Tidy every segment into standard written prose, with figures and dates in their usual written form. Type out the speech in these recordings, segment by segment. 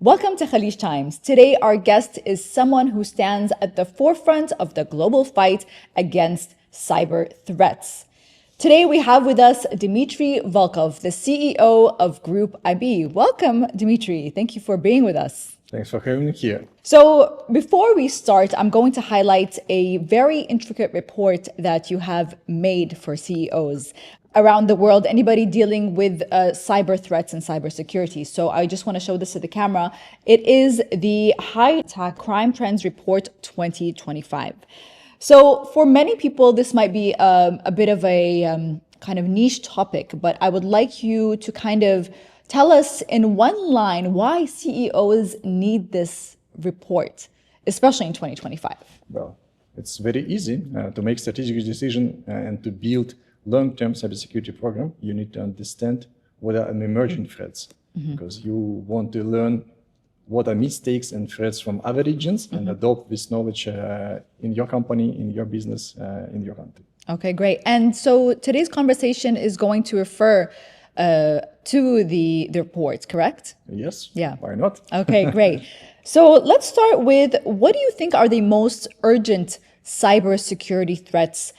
Welcome to Khaleej Times. Today, our guest is someone who stands at the forefront of the global fight against cyber threats. Today, we have with us Dmitry Volkov, the CEO of Group IB. Welcome, Dmitry. Thank you for being with us. Thanks for having me here. So before we start, I'm going to highlight a very intricate report that you have made for CEOs around the world, anybody dealing with cyber threats and cybersecurity. So I just want to show this to the camera. It is the High Tech Crime Trends Report 2025. So for many people, this might be a bit of a kind of niche topic, but I would like you to kind of tell us in one line why CEOs need this report, especially in 2025. Well, it's very easy to make strategic decision and to build long-term cybersecurity program. You need to understand what are emerging threats, because you want to learn what are mistakes and threats from other regions and adopt this knowledge in your company, in your business, in your country. Okay, great. And so today's conversation is going to refer to the report, correct? Yes. Yeah. Why not? Okay, great. So let's start with, what do you think are the most urgent cybersecurity threats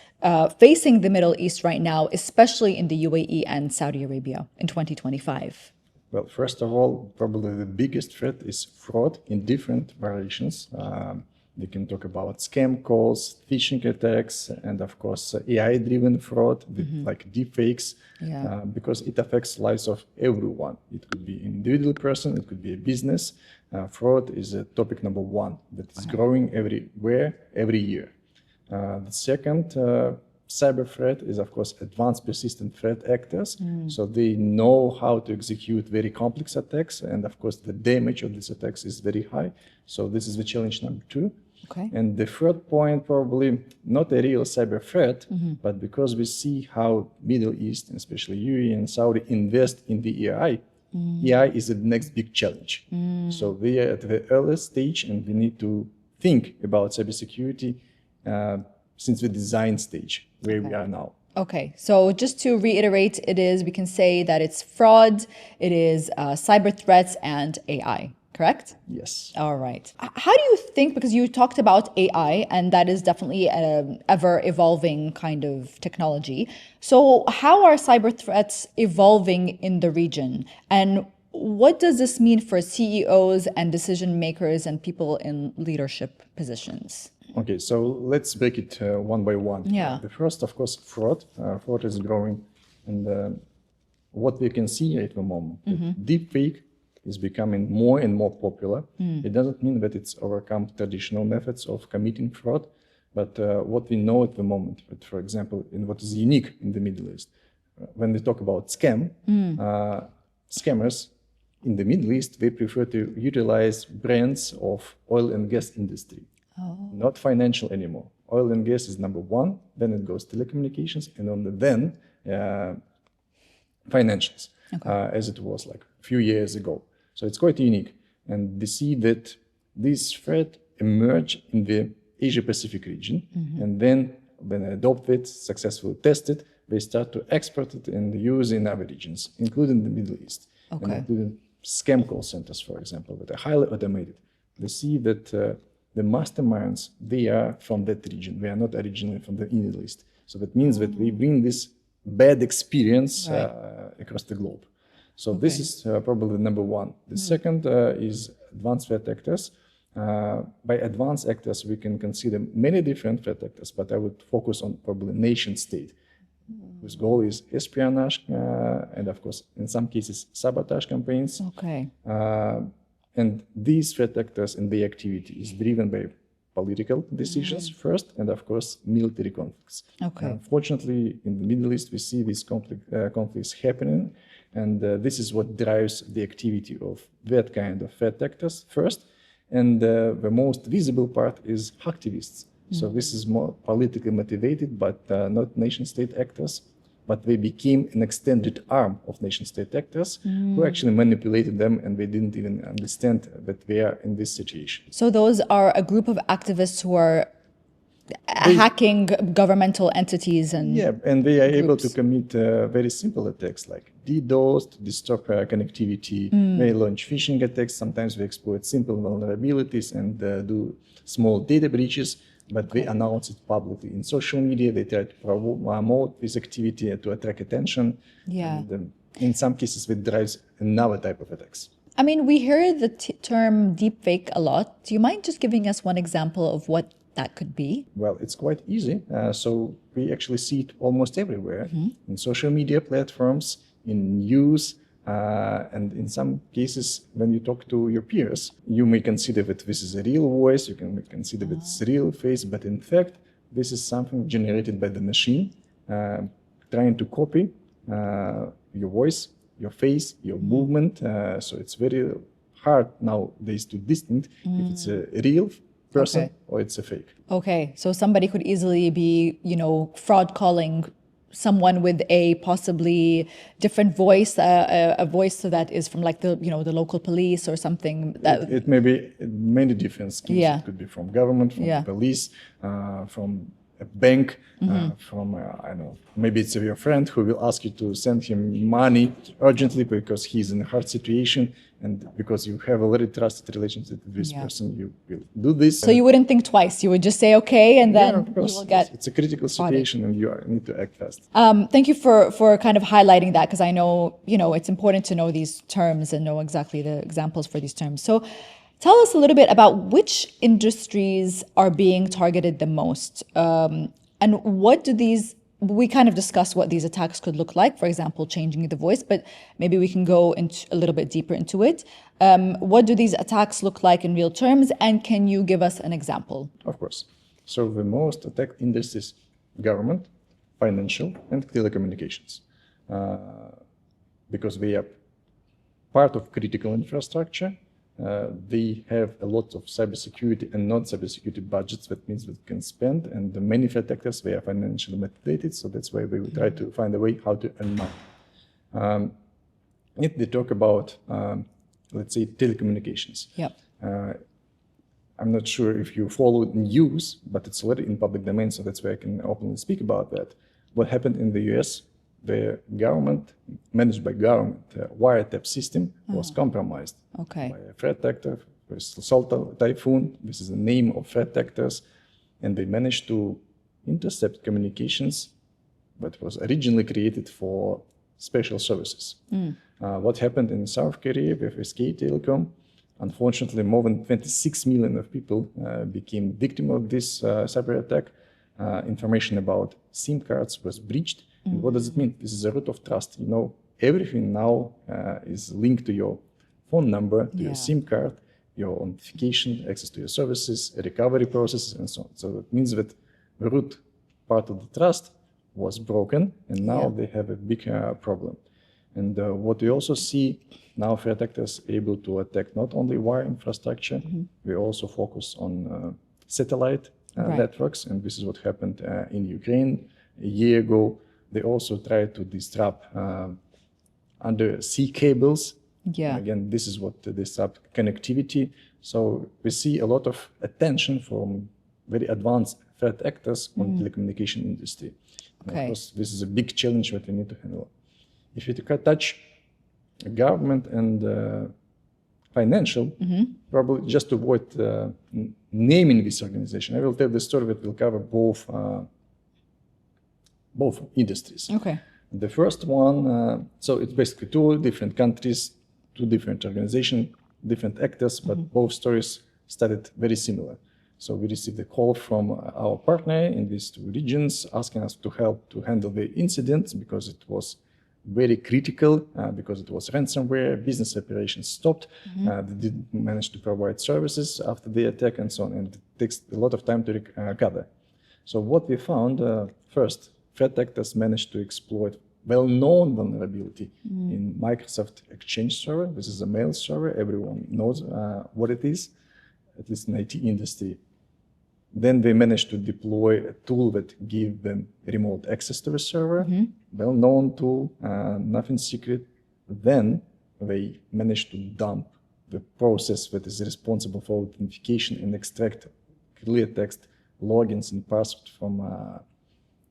facing the Middle East right now, especially in the UAE and Saudi Arabia in 2025? Well, first of all, probably the biggest threat is fraud in different variations. We can talk about scam calls, phishing attacks, and of course, AI-driven fraud, like deepfakes, because it affects lives of everyone. It could be an individual person, it could be a business. Fraud is a topic number one that is growing everywhere, every year. The second cyber threat is, of course, advanced persistent threat actors. So they know how to execute very complex attacks. And of course, the damage of these attacks is very high. So this is the challenge number two. Okay. And the third point, probably not a real cyber threat, but because we see how Middle East, and especially UAE and Saudi, invest in the AI, AI is the next big challenge. So we are at the earliest stage, and we need to think about cybersecurity since the design stage where we are now. Okay, so just to reiterate, we can say that it's fraud, it is cyber threats and AI, correct? Yes. All right. How do you think, because you talked about AI, and that is definitely an ever-evolving kind of technology. So how are cyber threats evolving in the region? And what does this mean for CEOs and decision makers and people in leadership positions? Okay, so let's break it one by one. Yeah. The first, of course, fraud. Fraud is growing, and what we can see at the moment, deepfake is becoming more and more popular. It doesn't mean that it's overcome traditional methods of committing fraud, but what we know at the moment, but for example, in what is unique in the Middle East, when we talk about scammers in the Middle East, they prefer to utilize brands of oil and gas industry. Not financial anymore. Oil and gas is number one, then it goes telecommunications, and then financials, as it was like a few years ago. So it's quite unique. And we see that this threat emerged in the Asia-Pacific region, and then when adopted, successfully tested, they start to export it and use in other regions, including the Middle East, and including scam call centers, for example, that are highly automated. They see that the masterminds, they are from that region. They are not originally from the Middle East. So that means that we bring this bad experience across the globe. So this is probably number one. The second is advanced threat actors. By advanced actors, we can consider many different threat actors, but I would focus on probably nation state, whose goal is espionage, and of course, in some cases, sabotage campaigns. And these threat actors and the activity is driven by political decisions first, and of course, military conflicts. Unfortunately, in the Middle East, we see these conflicts happening, and this is what drives the activity of that kind of threat actors first. And the most visible part is hacktivists. So this is more politically motivated, but not nation-state actors. But they became an extended arm of nation-state actors who actually manipulated them, and they didn't even understand that they are in this situation. So those are a group of activists who are hacking governmental entities and and they are able to commit very simple attacks like DDoS to disrupt connectivity. They launch phishing attacks. Sometimes they exploit simple vulnerabilities and do small data breaches, but they announce it publicly. In social media, they try to promote this activity to attract attention. Yeah. And in some cases, it drives another type of attacks. I mean, we hear the term deepfake a lot. Do you mind just giving us one example of what that could be? Well, it's quite easy. So we actually see it almost everywhere in social media platforms, in news, and in some cases, when you talk to your peers, you may consider that this is a real voice, you can consider that it's a real face, but in fact, this is something generated by the machine trying to copy your voice, your face, your movement. So it's very hard nowadays to distinguish if it's a real person or it's a fake. Okay, so somebody could easily be, fraud calling someone with a possibly different voice, a voice that is from like the local police or something. That It may be many different schemes. Yeah. It could be from government, from police, from a bank, from, I don't know, maybe it's your friend who will ask you to send him money urgently because he's in a hard situation. And because you have already trusted relationship with this person, you will do this. So you wouldn't think twice. You would just say, okay, and then of you course, will get... it's a critical situation and you need to act fast. Thank you for kind of highlighting that, because I know, it's important to know these terms and know exactly the examples for these terms. So tell us a little bit about which industries are being targeted the most, and what do these... We kind of discussed what these attacks could look like, for example, changing the voice, but maybe we can go into a little bit deeper into it. What do these attacks look like in real terms, and can you give us an example? Of course. So the most attacked industries: government, financial, and telecommunications, because they are part of critical infrastructure. They have a lot of cybersecurity and non-cybersecurity budgets. That means they can spend, and the many threat actors, they are financially motivated, so that's why we will try to find a way how to earn money. If they talk about, let's say, telecommunications, I'm not sure if you follow news, but it's already in public domain, so that's why I can openly speak about that. What happened in the US, the government, managed by government, wiretap system was compromised by a threat actor, Salt Typhoon. This is the name of threat actors, and they managed to intercept communications that was originally created for special services. What happened in South Korea with SK Telecom? Unfortunately, more than 26 million of people became victim of this cyber attack. Information about SIM cards was breached. And what does it mean? This is a root of trust. Everything now is linked to your phone number, to your SIM card, your authentication, access to your services, recovery processes, and so on. So it means that the root part of the trust was broken, and now they have a big problem. And what we also see now, threat actors are able to attack not only wire infrastructure, we also focus on satellite networks, and this is what happened in Ukraine a year ago. They also tried to disrupt undersea cables. Again, this is what disrupt connectivity. So we see a lot of attention from very advanced threat actors on the telecommunication industry. And of course, this is a big challenge that we need to handle. If you touch government and financial, probably just to avoid naming this organization, I will tell the story that will cover both industries. The first one, so it's basically two different countries, two different organizations, different actors, but both stories started very similar. So we received a call from our partner in these two regions asking us to help to handle the incidents because it was very critical, because it was ransomware, business operations stopped, they didn't manage to provide services after the attack and so on, and it takes a lot of time to recover. So what we found, first, threat actors managed to exploit well-known vulnerability in Microsoft Exchange server. This is a mail server. Everyone knows what it is, at least in IT industry. Then they managed to deploy a tool that gave them remote access to the server, well-known tool, nothing secret. Then they managed to dump the process that is responsible for authentication and extract clear text logins and passwords from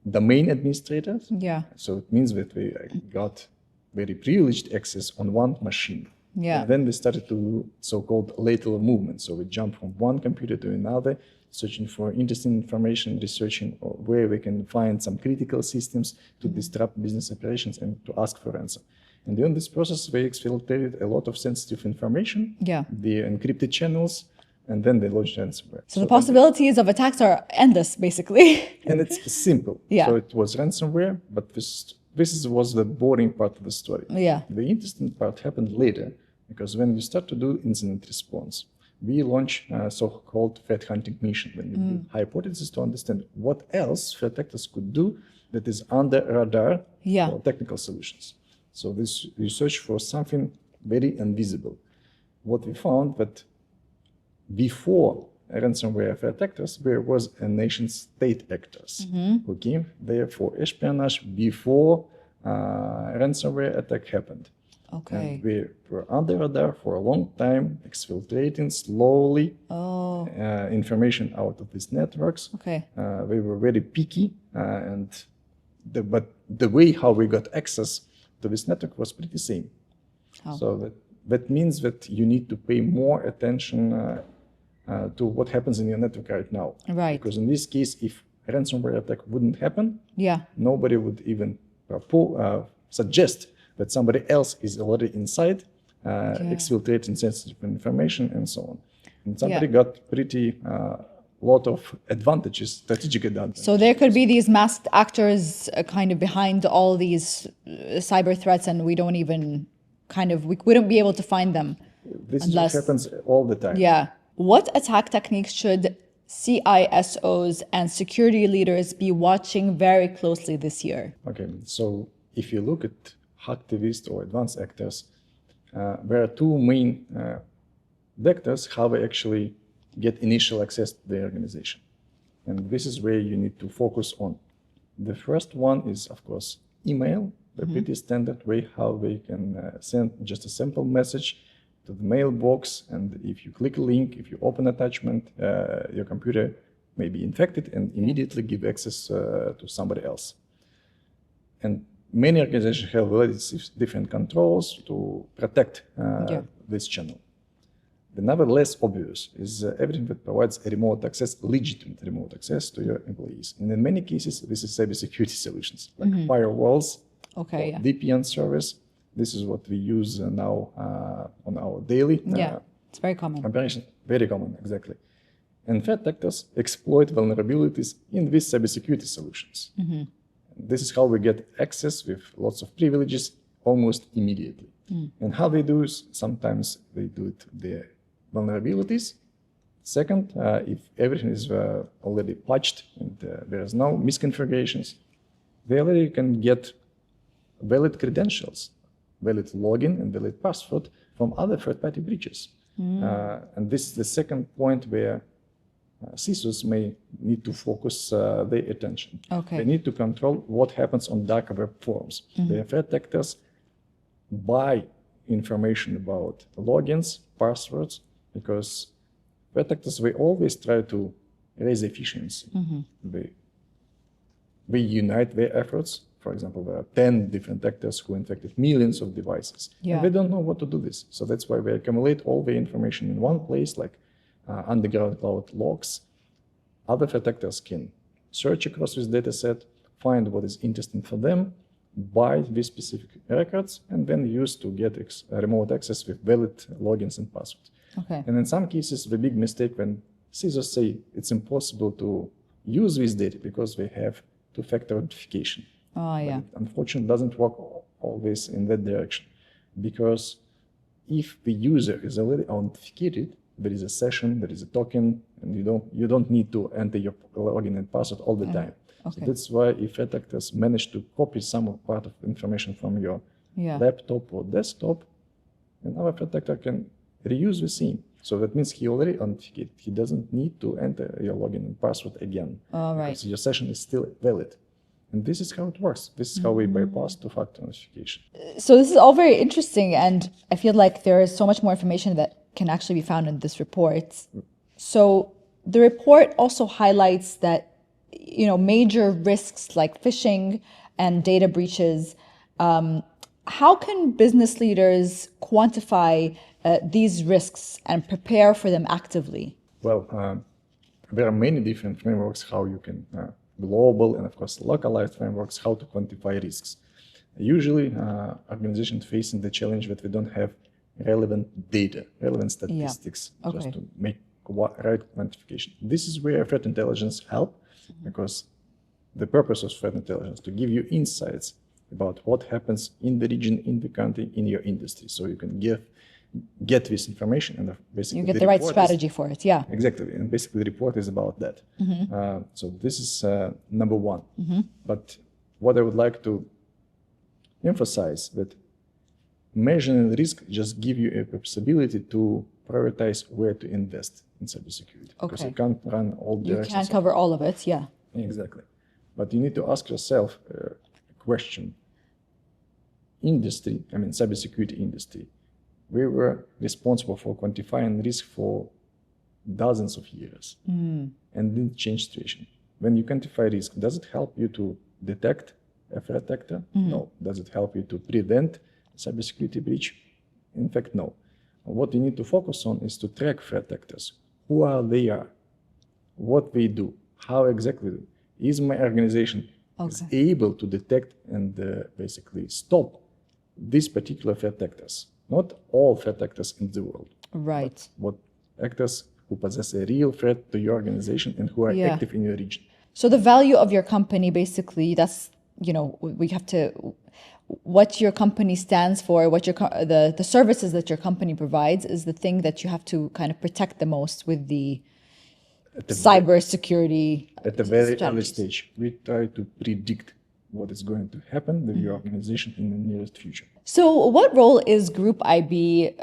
domain administrators. So it means that we got very privileged access on one machine. Yeah. And then we started to do so-called lateral movement. So we jump from one computer to another, searching for interesting information, researching where we can find some critical systems to disrupt business operations and to ask for ransom. And during this process, we exfiltrated a lot of sensitive information, the encrypted channels, and then they launched ransomware. So the possibilities of attacks are endless, basically. And it's simple. So it was ransomware, but this was the boring part of the story. The interesting part happened later, because when we start to do incident response, we launch a so-called threat hunting mission, when we do hypotheses to understand what else threat actors could do that is under radar for technical solutions. So this research for something very invisible. What we found that before ransomware threat actors, there was a nation-state actors who came there for espionage before ransomware attack happened. And we were under radar for a long time, exfiltrating slowly information out of these networks. We were very picky, but the way how we got access to this network was pretty same. So that means that you need to pay more attention to what happens in your network right now. Because in this case, if ransomware attack wouldn't happen, nobody would even suggest that somebody else is already inside, exfiltrating sensitive information and so on. And somebody got pretty lot of advantages, strategic advantages. So there could be these masked actors kind of behind all these cyber threats, and we don't even we wouldn't be able to find them. This is what happens all the time. What attack techniques should CISOs and security leaders be watching very closely this year? So if you look at hacktivist or advanced actors, there are two main vectors how we actually get initial access to the organization. And this is where you need to focus on. The first one is, of course, email, the pretty standard way how they can send just a simple message to the mailbox. And if you click a link, if you open attachment, your computer may be infected and immediately give access to somebody else. And many organizations have different controls to protect this channel. The another less obvious is everything that provides a remote access, legitimate remote access to your employees. And in many cases, this is cybersecurity solutions, like firewalls, or VPN service. This is what we use now on our daily it's very common. operation. Very common, exactly. And threat actors exploit vulnerabilities in these cybersecurity solutions. This is how we get access with lots of privileges almost immediately. And how they do is sometimes they do it their vulnerabilities. Second, if everything is already patched and there is no misconfigurations, they already can get valid credentials, valid login and valid password from other third-party breaches. And this is the second point where CISOs may need to focus their attention. They need to control what happens on dark web forums. The threat actors buy information about logins, passwords, because threat actors, they always try to raise efficiency. They unite their efforts. For example, there are 10 different actors who infected millions of devices. And they don't know what to do this. So that's why they accumulate all the information in one place, like underground cloud logs. Other threat actors can search across this data set, find what is interesting for them, buy these specific records, and then use to get remote access with valid logins and passwords. And in some cases, the big mistake when CISOs say it's impossible to use this data because they have two-factor authentication. But unfortunately, it doesn't work always in that direction, because if the user is already authenticated, there is a session, there is a token, and you don't need to enter your login and password all the time. So that's why if threat actors manage to copy some part of information from your laptop or desktop, another threat actor can reuse the same. So that means he already authenticated. He doesn't need to enter your login and password again, because your session is still valid. And this is how it works. This is how we bypass two-factor authentication. So this is all very interesting, and I feel like there is so much more information that can actually be found in this report. So the report also highlights that major risks like phishing and data breaches How can business leaders quantify these risks and prepare for them actively? Well, there are many different frameworks how you can, global and of course localized frameworks, how to quantify risks. Usually, organizations facing the challenge that we don't have relevant data, relevant statistics, just to make right quantification. This is where threat intelligence help, because the purpose of threat intelligence to give you insights about what happens in the region, in the country, in your industry, so you can get this information and basically you get the right strategy for it. Yeah, exactly. And basically the report is about that. So this is number one. But what I would like to emphasize that measuring risk just give you a possibility to prioritize where to invest in cybersecurity. Because you can't run all directions. You can't cover all of it, yeah. Exactly. But you need to ask yourself a question. Industry, I mean cybersecurity industry, we were responsible for quantifying risk for dozens of years and didn't change situation. When you quantify risk, does it help you to detect a threat actor? No. Does it help you to prevent cybersecurity breach? In fact, no. What you need to focus on is to track threat actors. Who are they? What they do? How exactly? Is my organization is able to detect and basically stop these particular threat actors? Not all threat actors in the world. Right. What actors who possess a real threat to your organization and who are active in your region. So the value of your company, basically, that's, we have to, what your company stands for, what your the services that your company provides is the thing that you have to kind of protect the most with the cybersecurity. At the very early stage, we try to predict what is going to happen with your organization in the nearest future. So what role is Group IB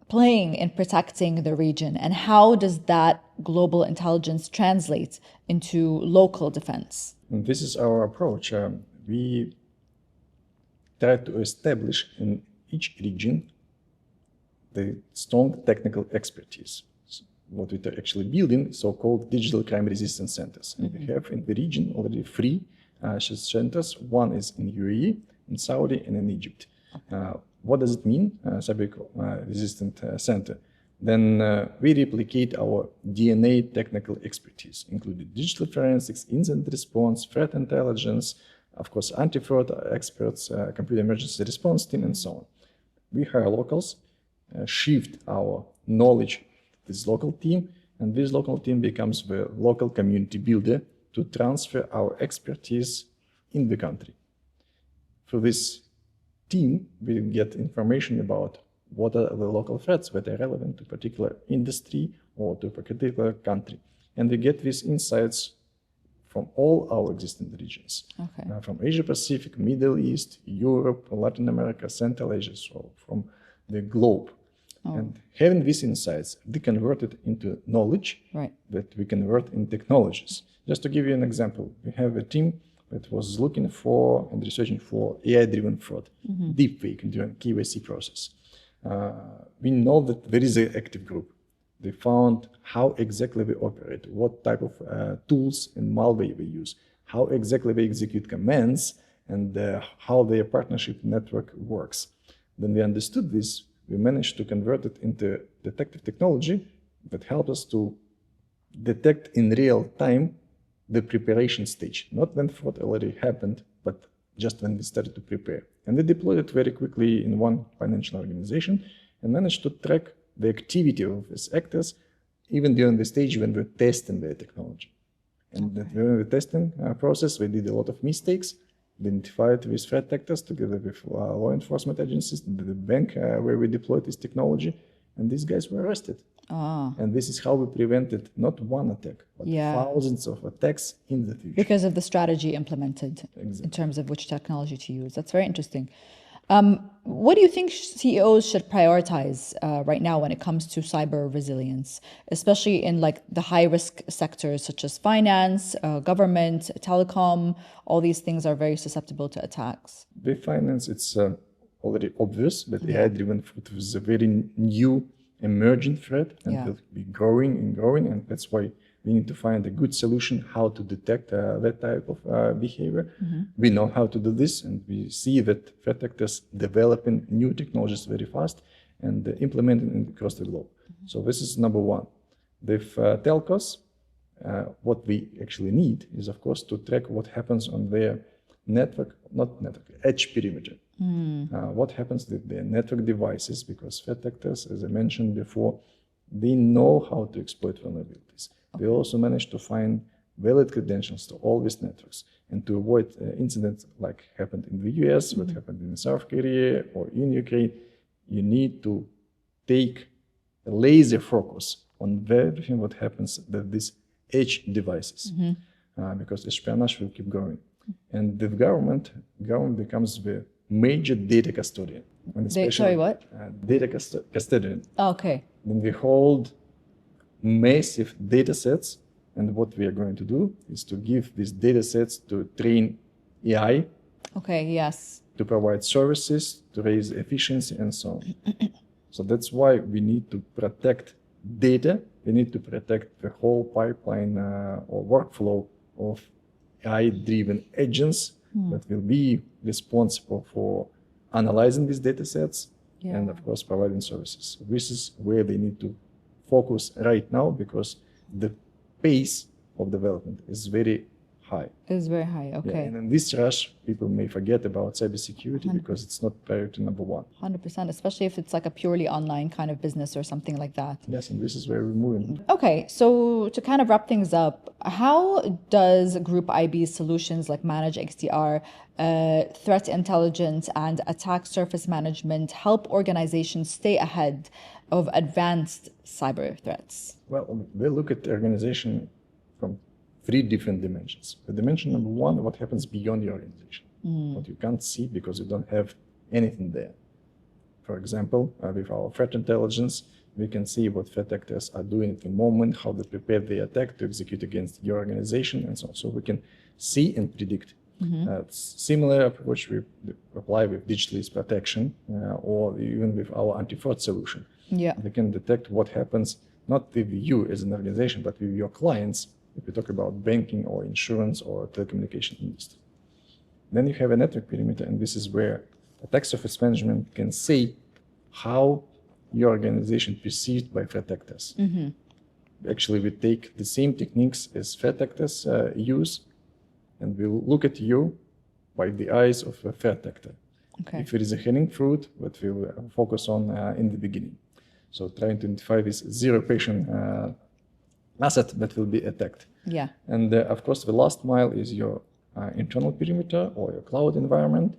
playing in protecting the region, and how does that global intelligence translate into local defense? And this is our approach. We try to establish in each region the strong technical expertise. What we are actually building, so-called digital crime resistance centers. And we have in the region already 3 centers. One is in UAE, in Saudi, and in Egypt. What does it mean, cyber resistant center? Then we replicate our DNA technical expertise, including digital forensics, incident response, threat intelligence, of course, anti-fraud experts, computer emergency response team, and so on. We hire locals, shift our knowledge to this local team, and this local team becomes the local community builder to transfer our expertise in the country. Through this team, we get information about what are the local threats that are relevant to a particular industry or to a particular country. And we get these insights from all our existing regions, from Asia Pacific, Middle East, Europe, Latin America, Central Asia, so from the globe. And having these insights, we convert it into knowledge that we convert in technologies. Just to give you an example, we have a team that was looking for and researching for AI-driven fraud, deepfake during KYC process. We know that there is an active group. They found how exactly they operate, what type of tools and malware they use, how exactly they execute commands, and how their partnership network works. When we understood this, we managed to convert it into detective technology that helps us to detect in real time the preparation stage, not when fraud already happened, but just when we started to prepare. And we deployed it very quickly in one financial organization and managed to track the activity of these actors even during the stage when we're testing their technology. And during the testing process, we did a lot of mistakes, identified these threat actors together with law enforcement agencies, the bank where we deployed this technology, and these guys were arrested. And this is how we prevented not one attack, but thousands of attacks in the future. Because of the strategy implemented in terms of which technology to use. That's very interesting. What do you think CEOs should prioritize right now when it comes to cyber resilience, especially in like the high-risk sectors such as finance, government, telecom? All these things are very susceptible to attacks. With finance, it's already obvious that AI-driven fraud is a very new emerging threat and will be growing and growing, and that's why we We need to find a good solution how to detect that type of behavior. We know how to do this, and we see that threat actors developing new technologies very fast and implementing it across the globe. So this is number one. With telcos, what we actually need is, of course, to track what happens on their edge perimeter. What happens with their network devices, because threat actors, as I mentioned before, they know how to exploit vulnerabilities. They also manage to find valid credentials to all these networks and to avoid incidents like happened in the US, what happened in South Korea or in Ukraine. You need to take a laser focus on everything what happens with these edge devices, because espionage will keep going. And the government becomes the major data custodian. And especially, data custodian. Okay. Then we hold massive data sets, and what we are going to do is to give these data sets to train AI. Okay, yes. To provide services, to raise efficiency, and so on. So that's why we need to protect data. We need to protect the whole pipeline or workflow of AI-driven agents that will be responsible for analyzing these data sets and, of course, providing services. This is where they need to focus right now, because the pace of development is very high. It's very high, okay. Yeah, and in this rush, people may forget about cybersecurity because it's not priority number one. 100%, especially if it's like a purely online kind of business or something like that. Yes, and this is where we're moving. Okay, so to kind of wrap things up, how does Group IB's solutions like Manage XDR, threat intelligence, and attack surface management help organizations stay ahead of advanced cyber threats? Well, we look at the organization from three different dimensions. The dimension number one, what happens beyond your organization, what you can't see because you don't have anything there. For example, with our threat intelligence, we can see what threat actors are doing at the moment, how they prepare the attack to execute against your organization, and so on. So we can see and predict. Similar approach we apply with digital protection or even with our anti-fraud solution. Yeah. We can detect what happens not with you as an organization, but with your clients, if we talk about banking or insurance or telecommunication industry. Then you have a network perimeter, and this is where attack surface management can say how your organization perceived by threat actors. Actually, we take the same techniques as threat actors use, and we'll look at you by the eyes of a threat actor. Okay. If it is a hidden fruit, what we'll focus on in the beginning. So trying to identify this zero patient asset that will be attacked. Yeah. And of course, the last mile is your internal perimeter or your cloud environment,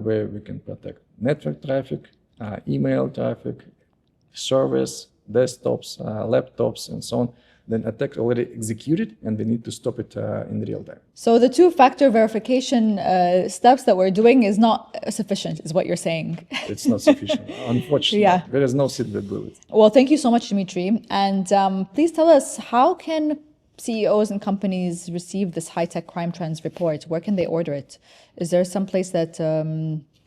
where we can protect network traffic, email traffic, servers, desktops, laptops, and so on. Then attack already executed, and we need to stop it in real time. So the two-factor verification steps that we're doing is not sufficient, is what you're saying. It's not sufficient, unfortunately. Yeah. There is no silver bullet. Well, thank you so much, Dmitry. And please tell us, how can CEOs and companies receive this high-tech crime trends report? Where can they order it? Is there some place that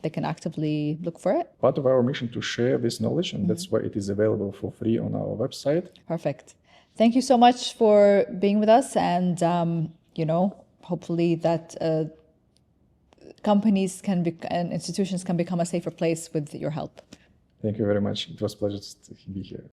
they can actively look for it? Part of our mission to share this knowledge, and that's why it is available for free on our website. Perfect. Thank you so much for being with us, and hopefully that companies and institutions can become a safer place with your help. Thank you very much. It was a pleasure to be here.